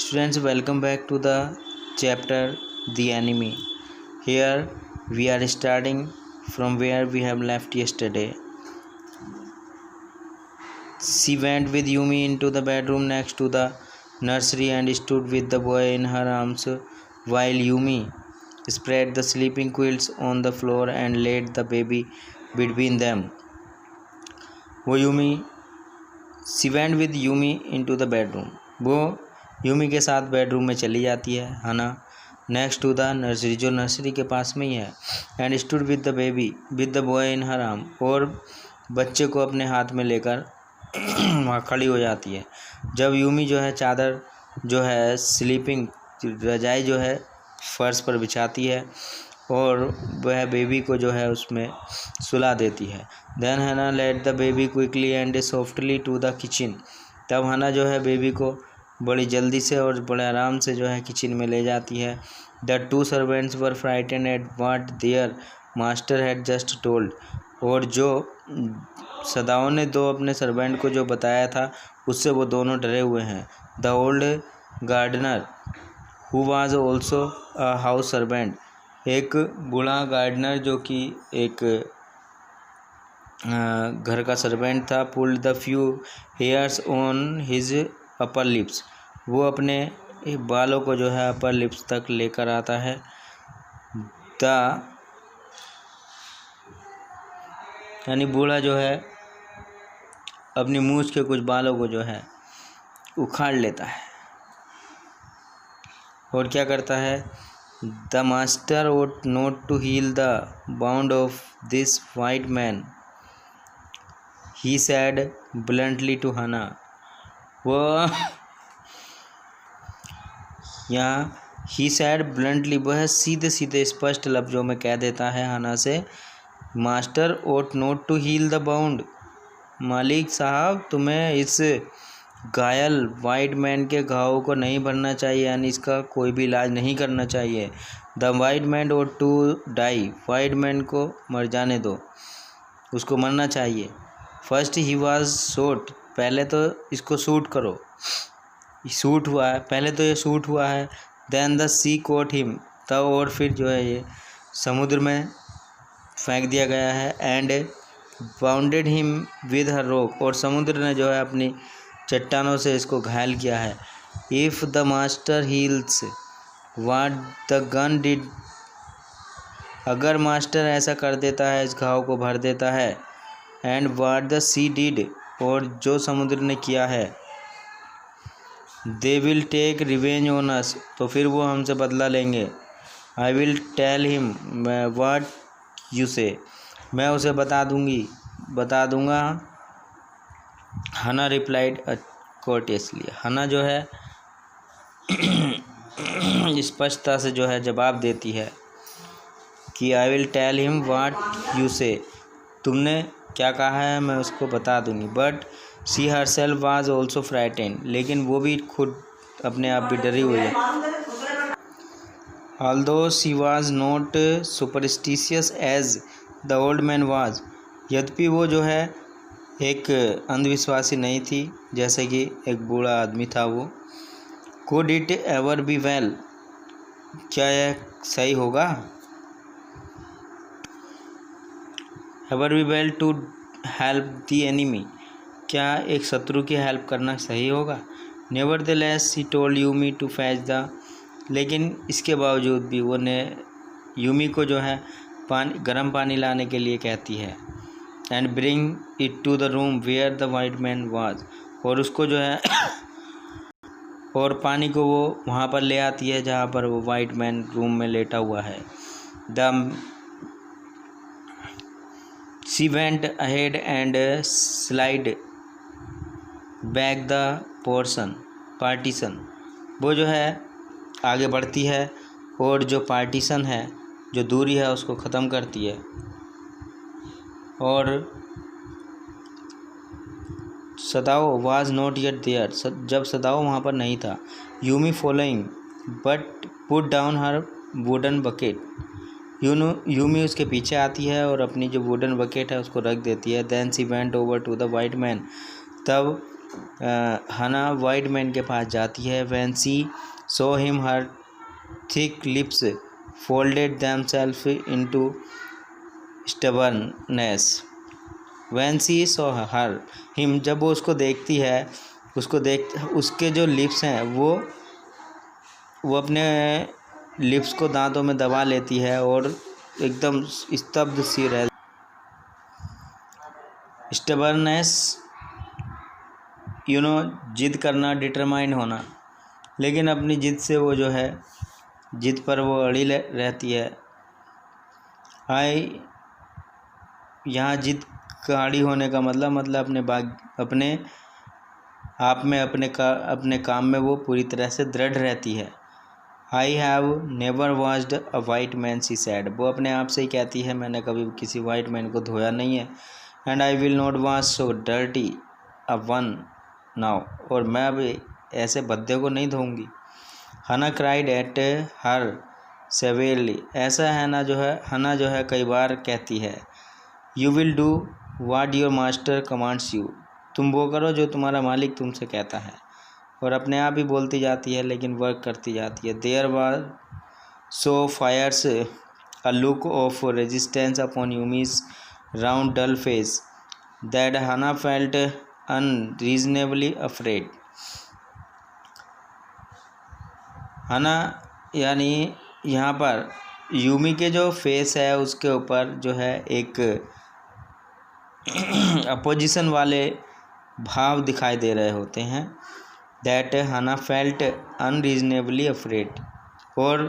Students, welcome back to the chapter The Enemy. Here we are starting from where we have left yesterday. She went with Yumi into the bedroom next to the nursery and stood with the boy in her arms while Yumi spread the sleeping quilts on the floor and laid the baby between them. She went with Yumi into the bedroom. वो Yumi के साथ bedroom में चली जाती है हना next to the nursery, जो nursery के पास में ही है, and stood with the baby with the boy in her arm, और बच्चे को अपने हाथ में लेकर वहाँ खड़ी हो जाती है। जब यूमी जो है चादर जो है स्लीपिंग रजाई जो है फर्श पर बिछाती है और वह बेबी को जो है उसमें सुला देती है। Then Hannah let the baby quickly and softly to the kitchen. तब हना जो है बेबी को बड़ी जल्दी से और बड़े आराम से जो है किचन में ले जाती है। The two servants were frightened at what their master had just told. और जो सदाओं ने दो अपने सर्वेंट को जो बताया था उससे वो दोनों डरे हुए हैं। The old gardener who was also a house servant, एक बूढ़ा गार्डनर जो कि एक घर का सर्वेंट था, pulled the few hairs on his upper lips, वो अपने बालों को जो है अपर लिप्स तक लेकर आता है। यानी बूढ़ा जो है अपनी मूछ के कुछ बालों को जो है उखाड़ लेता है और क्या करता है। The master would not to heal the wound of this white man, he said bluntly to Hannah. वो यहाँ ही सैड ब्लंटली, वह सीधे सीधे स्पष्ट लफ्ज़ों में कह देता है हना से, master ought not to heal the wound, मालिक साहब तुम्हें इस घायल वाइट मैन के घावों को नहीं भरना चाहिए, यानी इसका कोई भी इलाज नहीं करना चाहिए। The white man ought to die, white man को मर जाने दो, उसको मरना चाहिए। फर्स्ट ही वाज शॉट, पहले तो इसको शूट करो, शूट हुआ है, पहले तो ये शूट हुआ है। Then the sea caught him, तब और फिर जो है ये समुद्र में फेंक दिया गया है। And bounded him with her rock, और समुद्र ने जो है अपनी चट्टानों से इसको घायल किया है। If the master heels what the gun did, अगर मास्टर ऐसा कर देता है, इस घाव को भर देता है। And what the sea did, और जो समुद्र ने किया है। They will take revenge on us, तो फिर वो हमसे बदला लेंगे। I will tell him what you say, मैं उसे बता दूंगा। हना रिप्लाइड कोर्टियसली, हना जो है स्पष्टता से जो है जवाब देती है कि I will tell him what you say, तुमने क्या कहा है मैं उसको बता दूंगी। But she herself was also frightened, लेकिन वो भी खुद अपने आप भी डरी हुई है। Although she was not superstitious as the old man was, यद्यपि वो जो है एक अंधविश्वासी नहीं थी जैसे कि एक बूढ़ा आदमी था वो। Could it ever be well, क्या यह सही होगा? Ever be well to help the enemy, क्या एक शत्रु की हेल्प करना सही होगा? Nevertheless he told Yumi to fetch the, लेकिन इसके बावजूद भी वो ने यूमी को जो है गर्म पानी लाने के लिए कहती है। And bring it to the room where the white man was, और उसको जो है और पानी को वो वहाँ पर ले आती है जहाँ पर वो वाइट मैन रूम में लेटा हुआ है। The she went ahead and slide back the partition, वो जो है आगे बढ़ती है और जो पार्टीशन है, जो दूरी है, उसको ख़त्म करती है। और सदाओ वाज नॉट येट देयर, जब सदाओ वहाँ पर नहीं था। Yumi following but put down her wooden bucket, Yumi उसके पीछे आती है और अपनी जो वुडन बकेट है उसको रख देती है। Then she went over to the white man, तब हना वाइट मैन के पास जाती है। When she saw him her thick lips folded themselves into stubbornness. When she saw her him, जब वो उसको देखती है, उसके जो लिप्स हैं वो अपने लिप्स को दांतों में दबा लेती है और एकदम स्तब्ध सी रह। स्टबर्ननेस जिद करना, डिटरमाइन होना, लेकिन अपनी जिद से वो जो है जिद पर वो अड़ी रहती है। यहाँ जिद का अड़ी होने का मतलब अपने आप में अपने काम में वो पूरी तरह से दृढ़ रहती है। I have never washed a white man, she said. वो अपने आप से ही कहती है, मैंने कभी किसी वाइट मैन को धोया नहीं है। And I will not wash so dirty a one now, और मैं अभी ऐसे भद्दे को नहीं धोऊंगी। हना क्राइड एट हर सेवेरली। ऐसा हना जो है कई बार कहती है, you will do watt your master commands you. तुम वो करो जो तुम्हारा मालिक तुमसे कहता है। और अपने आप ही बोलती जाती है लेकिन वर्क करती जाती है। There was so fierce a look of resistance upon Yumi's round dull face that Hana felt unreasonably afraid. Hana यानी यहाँ पर यूमी के जो फेस है उसके ऊपर जो है एक अपोजिशन वाले भाव दिखाई दे रहे होते हैं। That Hana felt unreasonably afraid, और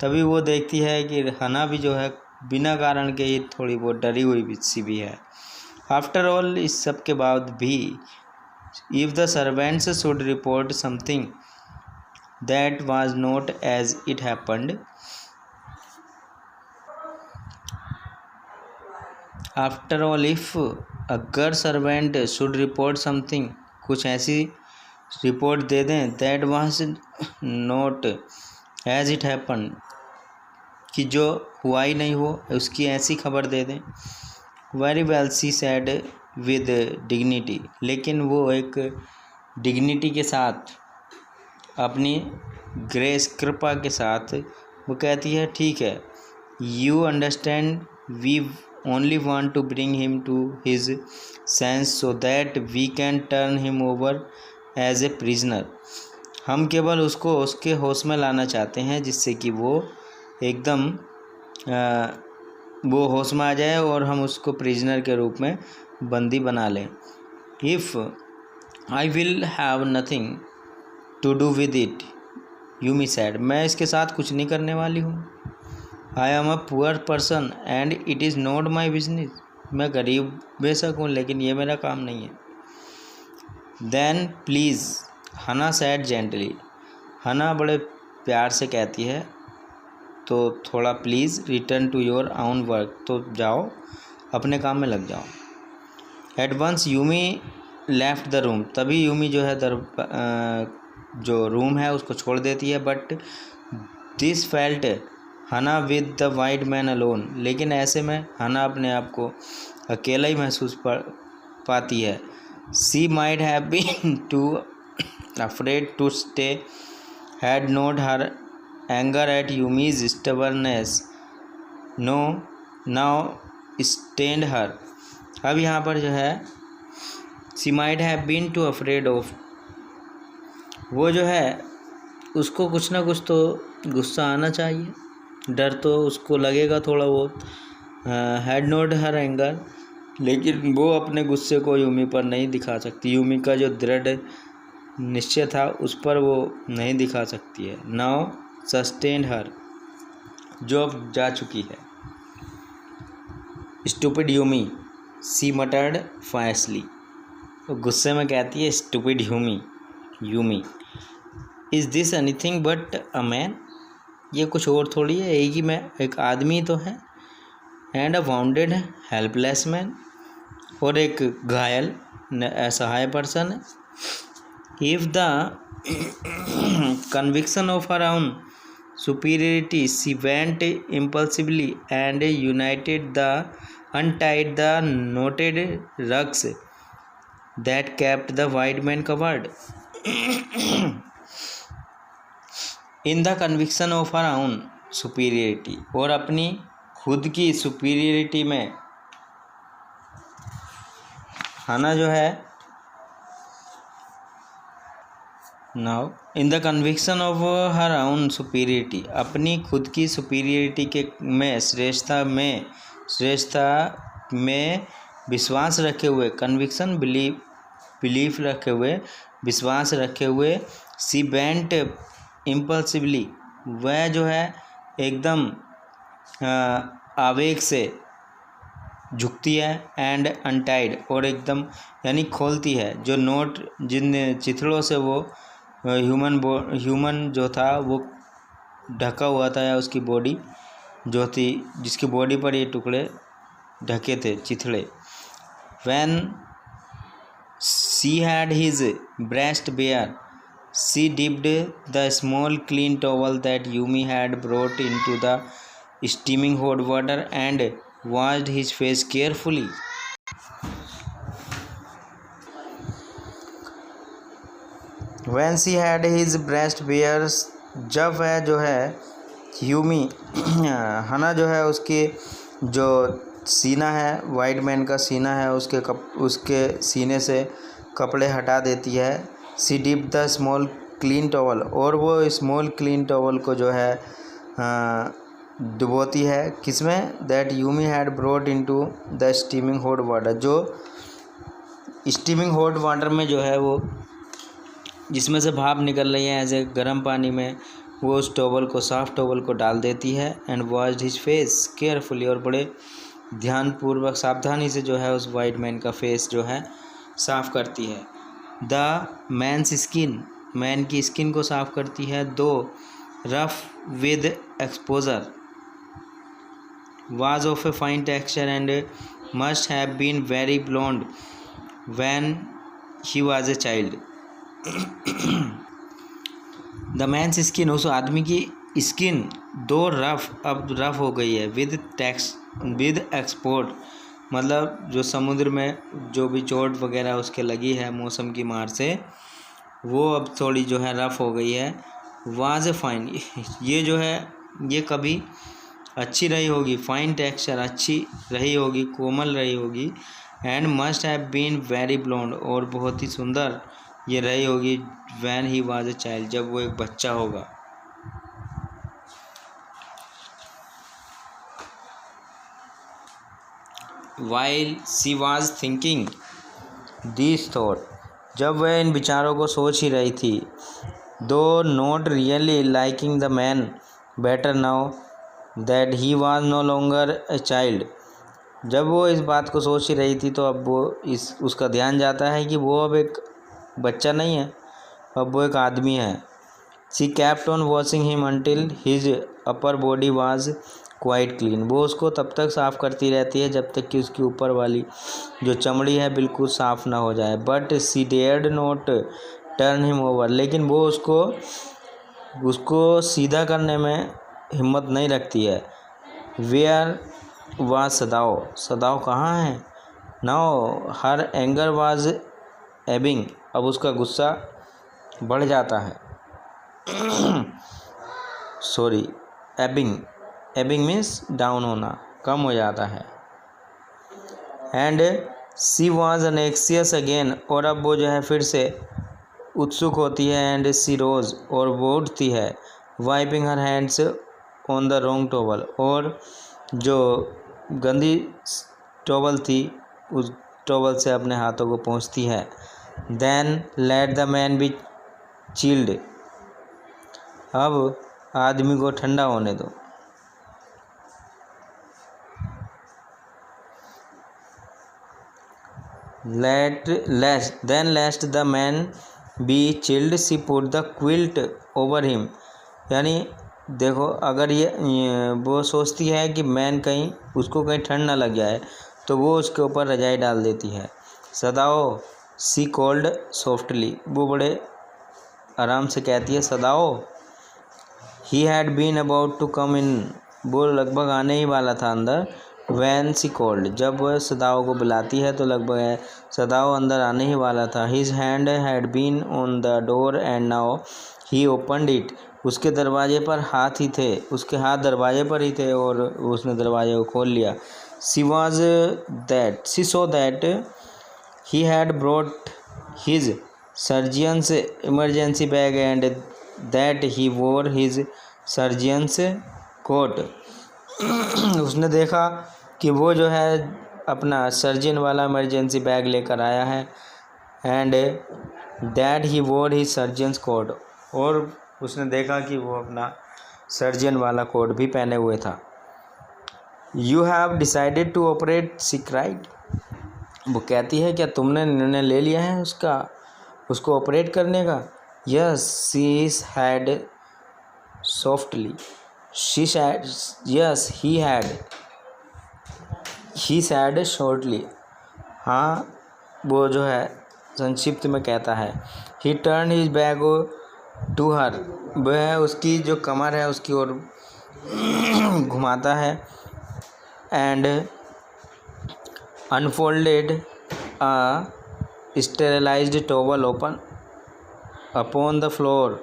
तभी वो देखती है कि हना भी जो है बिना कारण के ही थोड़ी बहुत डरी हुई सी भी है। आफ्टर ऑल, इस सब के बाद भी, if the servants should report something that was not as it happened, after all if, अगर सर्वेंट शुड रिपोर्ट समथिंग, कुछ ऐसी रिपोर्ट दे दें, that was not as it happen, कि जो हुआ ही नहीं हो उसकी ऐसी खबर दे दें। Very well, she said with dignity, लेकिन वो एक डिग्निटी के साथ, अपनी ग्रेस कृपा के साथ वो कहती है, ठीक है, you understand, we only want to bring him to his sense so that we can turn him over as a prisoner. हम केवल उसको उसके होश में लाना चाहते हैं जिससे कि वो एकदम वो होश में आ जाए और हम उसको प्रिजनर के रूप में बंदी बना लें। If I will have nothing to do with it, Yumi said, मैं इसके साथ कुछ नहीं करने वाली हूँ। I am a poor person and it is not my business, मैं गरीब बेशक हूँ लेकिन ये मेरा काम नहीं है। Then please, Hannah said gently, Hannah बड़े प्यार से कहती है, तो थोड़ा please return to your own work, तो जाओ अपने काम में लग जाओ। At once Yumi left the room, तभी यूमी जो है जो रूम है उसको छोड़ देती है। But this felt Hannah with the white man alone, लेकिन ऐसे में हना अपने आप को अकेला ही महसूस पाती है। She might have been too afraid to stay, had not her anger at Yumi's stubbornness now stand her. अब यहाँ पर जो है she might have been too afraid of, वो जो है उसको कुछ ना कुछ तो गुस्सा आना चाहिए, डर तो उसको लगेगा थोड़ा बहुत। हैड नॉट हर एंगर, लेकिन वो अपने गुस्से को यूमी पर नहीं दिखा सकती, यूमी का जो दृढ़ निश्चय था उस पर वो नहीं दिखा सकती है। नाउ सस्टेन्ड हर, जो अब जा चुकी है। स्टूपिड यूमी, सी मटर्ड फायसली, वो गुस्से में कहती है, stupid Yumi, is this anything but a man, ये कुछ और थोड़ी है, एक आदमी तो है। And a bounded helpless man, और एक घायल असहाय पर्सन है। If the conviction of her own superiority, she went impulsively and untied the knotted rugs that kept the white man covered. In the conviction of her own superiority, और अपनी खुद की superiority में हाना जो है now in the conviction of her own superiority, अपनी खुद की superiority के में श्रेष्ठता में विश्वास रखे हुए, conviction belief रखे हुए, विश्वास रखे हुए, she bent impulsively, वह जो है एकदम आवेग से झुकती है, एंड अनटाइड, और एकदम यानी खोलती है जो नोट जिन चिथड़ों से वो ह्यूमन जो था वो ढका हुआ था, या उसकी बॉडी जो थी जिसकी बॉडी पर ये टुकड़े ढके थे चिथड़े. When she had his breast bare, she dipped the small clean towel that Yumi had brought into the steaming hot water and washed his face carefully. When she had his breast bare, जब वह जो है ह्यूमी हना जो है उसके जो सीना है, वाइट मैन का सीना है, उसके सीने से कपड़े हटा देती है. She dip the small clean towel, और वो स्मॉल क्लीन टॉवल को जो है डुबोती है किसमें, that Yumi had brought into the steaming hot water, जो स्टीमिंग हॉट वाटर में जो है वो जिसमें से भाप निकल रही है ऐसे गर्म पानी में, वो उस टॉवल को, साफ टॉवल को डाल देती है. And washed his face carefully, और बड़े ध्यानपूर्वक सावधानी से जो है उस वाइट मैन का फेस जो है साफ़ करती है. द मैन्स स्किन, मैन की स्किन को साफ़ करती है. दो rough with exposure was of a fine texture and must have been very blonde when he was a child. The man's skin, उस आदमी की स्किन दो रफ, अब रफ हो गई है. विद एक्सपोर्ट, मतलब जो समुद्र में जो भी चोट वगैरह उसके लगी है मौसम की मार से, वो अब थोड़ी जो है रफ़ हो गई है. वाज ए फाइन, ये जो है ये कभी अच्छी रही होगी, फाइन टेक्सचर अच्छी रही होगी, कोमल रही होगी. And must have been very blond, और बहुत ही सुंदर ये रही होगी. When he was a child, जब वो एक बच्चा होगा. While she was thinking this thought, जब वह इन विचारों को सोच ही रही थी. Though not really liking the man better now that he was no longer a child, जब वो इस बात को सोच ही रही थी तो अब वो उसका ध्यान जाता है कि वो अब एक बच्चा नहीं है, अब वो एक आदमी है. She kept on washing him until his upper body was quite clean, वो उसको तब तक साफ़ करती रहती है जब तक कि उसकी ऊपर वाली जो चमड़ी है बिल्कुल साफ़ ना हो जाए. But she dared not turn him over, लेकिन वो उसको सीधा करने में हिम्मत नहीं रखती है. वेयर वाज सदाओ, सदाओ कहाँ है. Now her anger was Ebbing, अब उसका गुस्सा बढ़ जाता है. सॉरी, एबिंग मीन्स डाउन होना, कम हो जाता है. एंड सी वॉज अनेक्सियस अगेन, और अब वो जो है फिर से उत्सुक होती है. एंड सी रोज, और वो उठती है. Wiping her hands on the wrong towel, और जो गंदी टॉवल थी उस टॉवल से अपने हाथों को पोंछती है. Then let the man be chilled, अब आदमी को ठंडा होने दो. then lest the man be chilled, she put the quilt over him, यानी देखो अगर ये वो सोचती है कि मैन कहीं उसको कहीं ठंड ना लग जाए तो वो उसके ऊपर रजाई डाल देती है. सदाओ, सी कॉल्ड सॉफ्टली, वो बड़े आराम से कहती है Sadao. He had been about to come in, वो लगभग आने ही वाला था अंदर. वैन सी कॉल्ड, जब वह सदाओ को बुलाती है तो लगभग सदाओ अंदर आने ही वाला था। His hand had been on the door and now he opened it, उसके दरवाजे पर हाथ ही थे, उसके हाथ दरवाजे पर ही थे और उसने दरवाजे को खोल लिया। She saw that he had brought his surgeon's emergency bag and that he wore his सर्जियंस coat. उसने देखा कि वो जो है अपना सर्जन वाला इमरजेंसी बैग लेकर आया है, and that he wore his surgeons coat, और उसने देखा कि वो अपना सर्जन वाला कोट भी पहने हुए था। You have decided to operate, she cried, वो कहती है क्या तुमने निर्णय ले लिया है उसको ऑपरेट करने का। Yes she had softly, she said, yes he said shortly, हाँ वो जो है संक्षिप्त में कहता है। He turn his bag to her, वह उसकी जो कमर है उसकी ओर घुमाता है, and unfolded a sterilised towel open upon the floor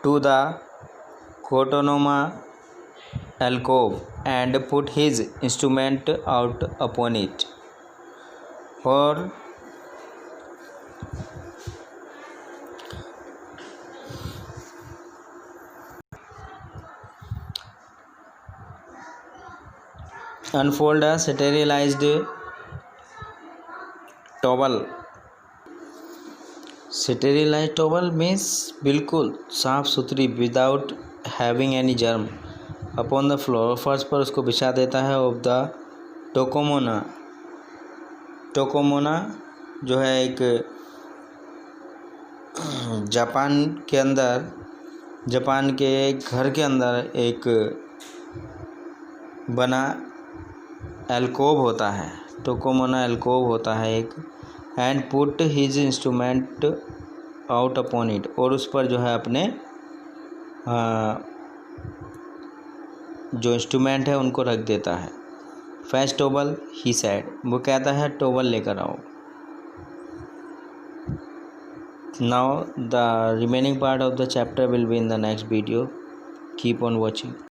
to the कोटोनोमा alcove and put his instrument out upon it, और unfold a sterilized towel, sterilized towel means बिल्कुल साफ सुथरी, without having any germ, upon the floor, फर्श पर उसको बिछा देता है, ऑफ द टोकोमोना, टोकोमोना जो है एक जापान के घर के अंदर एक बना एल्कोव होता है, टोकोमोना एल्कोव होता है एक, and put his instrument out upon it, और उस पर जो है अपने जो इंस्ट्रूमेंट है उनको रख देता है। फैच टोबल, ही सैड, वो कहता है टोबल लेकर आओ। Now the remaining part of the chapter will be in the next video, keep on watching.